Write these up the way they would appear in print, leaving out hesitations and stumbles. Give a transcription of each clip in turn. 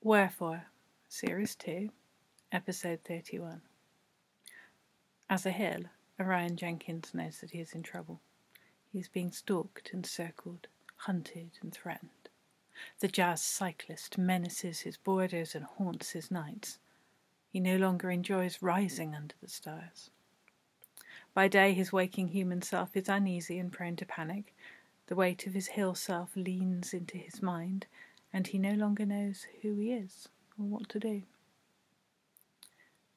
Wherefore, Series 2, Episode 31. As a hill, Orion Jenkins knows that he is in trouble. He is being stalked and circled, hunted and threatened. The jazz cyclist menaces his borders and haunts his nights. He no longer enjoys rising under the stars. By day, his waking human self is uneasy and prone to panic. The weight of his hill self leans into his mind, and he no longer knows who he is or what to do.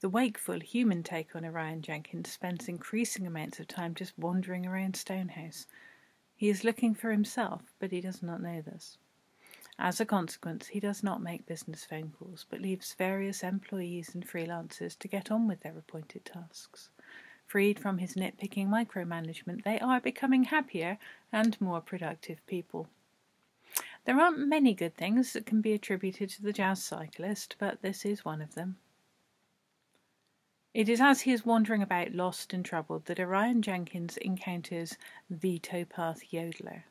The wakeful human take on Orion Jenkins spends increasing amounts of time just wandering around Stonehouse. He is looking for himself, but he does not know this. As a consequence, he does not make business phone calls, but leaves various employees and freelancers to get on with their appointed tasks. Freed from his nitpicking micromanagement, they are becoming happier and more productive people. There aren't many good things that can be attributed to the jazz cyclist, but this is one of them. It is as he is wandering about lost and troubled that Orion Jenkins encounters the towpath yodeler.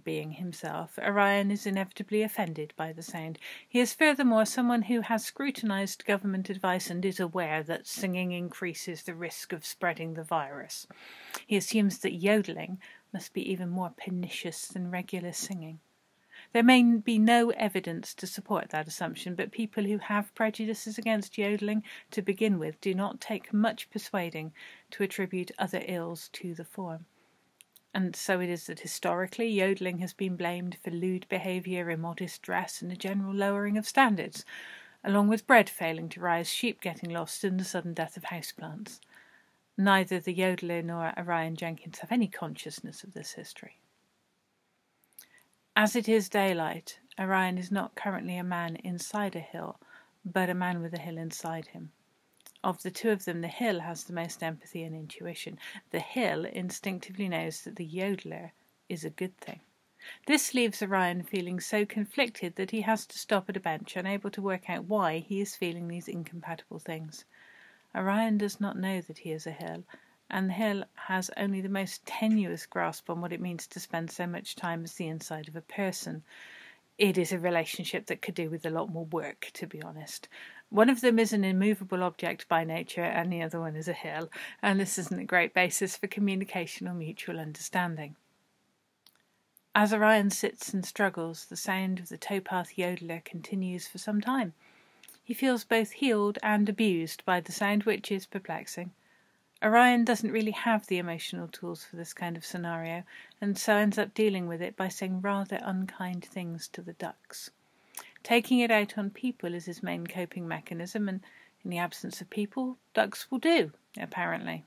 Being himself, Orion is inevitably offended by the sound. He is furthermore someone who has scrutinized government advice and is aware that singing increases the risk of spreading the virus. He assumes that yodeling must be even more pernicious than regular singing. There may be no evidence to support that assumption, but people who have prejudices against yodeling to begin with do not take much persuading to attribute other ills to the form. And so it is that historically yodeling has been blamed for lewd behaviour, immodest dress, and a general lowering of standards, along with bread failing to rise, sheep getting lost, and the sudden death of houseplants. Neither the yodeler nor Orion Jenkins have any consciousness of this history. As it is daylight, Orion is not currently a man inside a hill, but a man with a hill inside him. Of the two of them, the hill has the most empathy and intuition. The hill instinctively knows that the yodeler is a good thing. This leaves Orion feeling so conflicted that he has to stop at a bench, unable to work out why he is feeling these incompatible things. Orion does not know that he is a hill, and the hill has only the most tenuous grasp on what it means to spend so much time as the inside of a person. It is a relationship that could do with a lot more work, to be honest. One of them is an immovable object by nature, and the other one is a hill, and this isn't a great basis for communication or mutual understanding. As Orion sits and struggles, the sound of the towpath yodeler continues for some time. He feels both healed and abused by the sound, which is perplexing. Orion doesn't really have the emotional tools for this kind of scenario, and so ends up dealing with it by saying rather unkind things to the ducks. Taking it out on people is his main coping mechanism, and in the absence of people, ducks will do, apparently.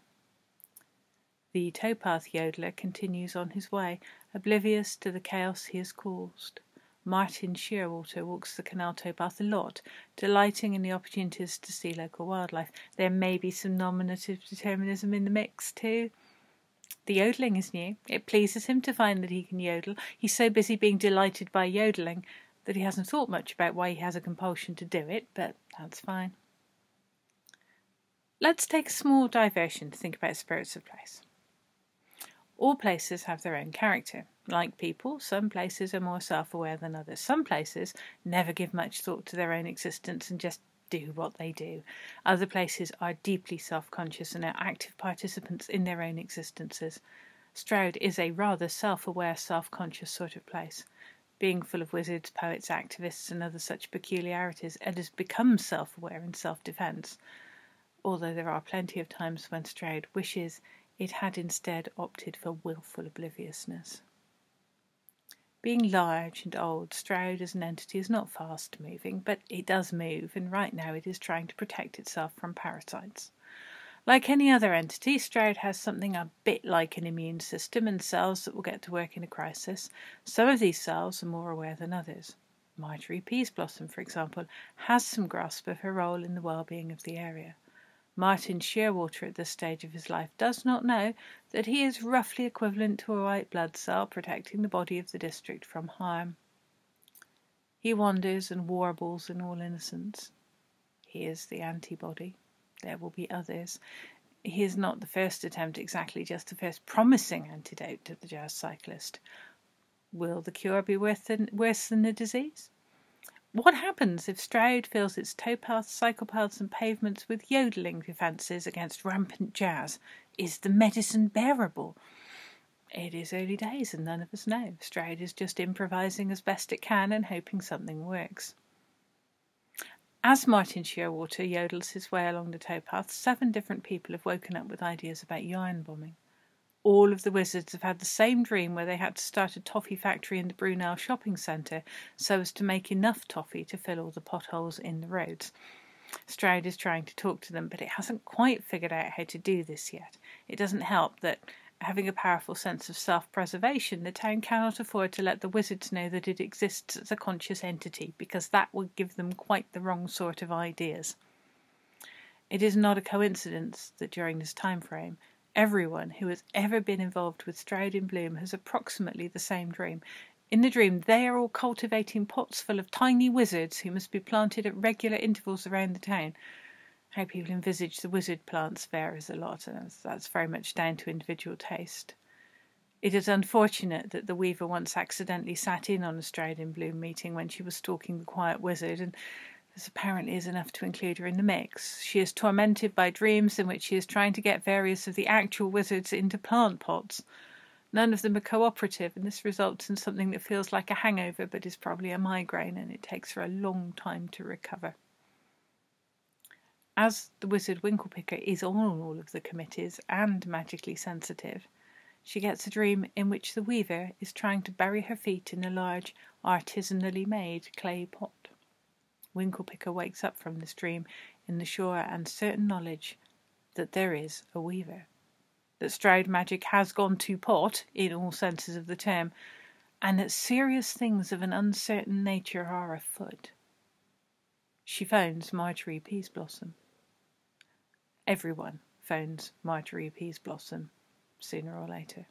The towpath yodeler continues on his way, oblivious to the chaos he has caused. Martin Shearwater walks the canal towpath a lot, delighting in the opportunities to see local wildlife. There may be some nominative determinism in the mix too. The yodeling is new. It pleases him to find that he can yodel. He's so busy being delighted by yodeling that he hasn't thought much about why he has a compulsion to do it, but that's fine. Let's take a small diversion to think about spirits of place. All places have their own character. Like people, some places are more self-aware than others. Some places never give much thought to their own existence and just do what they do. Other places are deeply self-conscious and are active participants in their own existences. Stroud is a rather self-aware, self-conscious sort of place. Being full of wizards, poets, activists, and other such peculiarities, it has become self-aware in self-defence, although there are plenty of times when Stroud wishes it had instead opted for willful obliviousness. Being large and old, Stroud as an entity is not fast-moving, but it does move, and right now it is trying to protect itself from parasites. Like any other entity, Stroud has something a bit like an immune system and cells that will get to work in a crisis. Some of these cells are more aware than others. Marjorie Peaseblossom, for example, has some grasp of her role in the well-being of the area. Martin Shearwater at this stage of his life does not know that he is roughly equivalent to a white blood cell protecting the body of the district from harm. He wanders and warbles in all innocence. He is the antibody. There will be others. He is not the first attempt, exactly just the first promising antidote to the jazz cyclist. Will the cure be worse than the disease? What happens if Stroud fills its towpaths, cyclepaths and pavements with yodeling defences against rampant jazz? Is the medicine bearable? It is early days and none of us know. Stroud is just improvising as best it can and hoping something works. As Martin Shearwater yodels his way along the towpath, 7 different people have woken up with ideas about yarn bombing. All of the wizards have had the same dream where they had to start a toffee factory in the Brunel shopping centre so as to make enough toffee to fill all the potholes in the roads. Stroud is trying to talk to them, but it hasn't quite figured out how to do this yet. It doesn't help that, having a powerful sense of self-preservation, the town cannot afford to let the wizards know that it exists as a conscious entity, because that would give them quite the wrong sort of ideas. It is not a coincidence that during this time frame, everyone who has ever been involved with Stroud in Bloom has approximately the same dream. In the dream, they are all cultivating pots full of tiny wizards who must be planted at regular intervals around the town. How people envisage the wizard plants varies a lot, and that's very much down to individual taste. It is unfortunate that the weaver once accidentally sat in on a Stroud in Bloom meeting when she was stalking the quiet wizard, and this apparently is enough to include her in the mix. She is tormented by dreams in which she is trying to get various of the actual wizards into plant pots. None of them are cooperative, and this results in something that feels like a hangover but is probably a migraine, and it takes her a long time to recover. As the wizard Winklepicker is on all of the committees and magically sensitive, she gets a dream in which the weaver is trying to bury her feet in a large, artisanally made clay pot. Winklepicker wakes up from this dream in the sure and certain knowledge that there is a weaver, that Stroud magic has gone to pot in all senses of the term, and that serious things of an uncertain nature are afoot. She phones Marjorie Peaseblossom. Everyone phones Marjorie Peaseblossom sooner or later.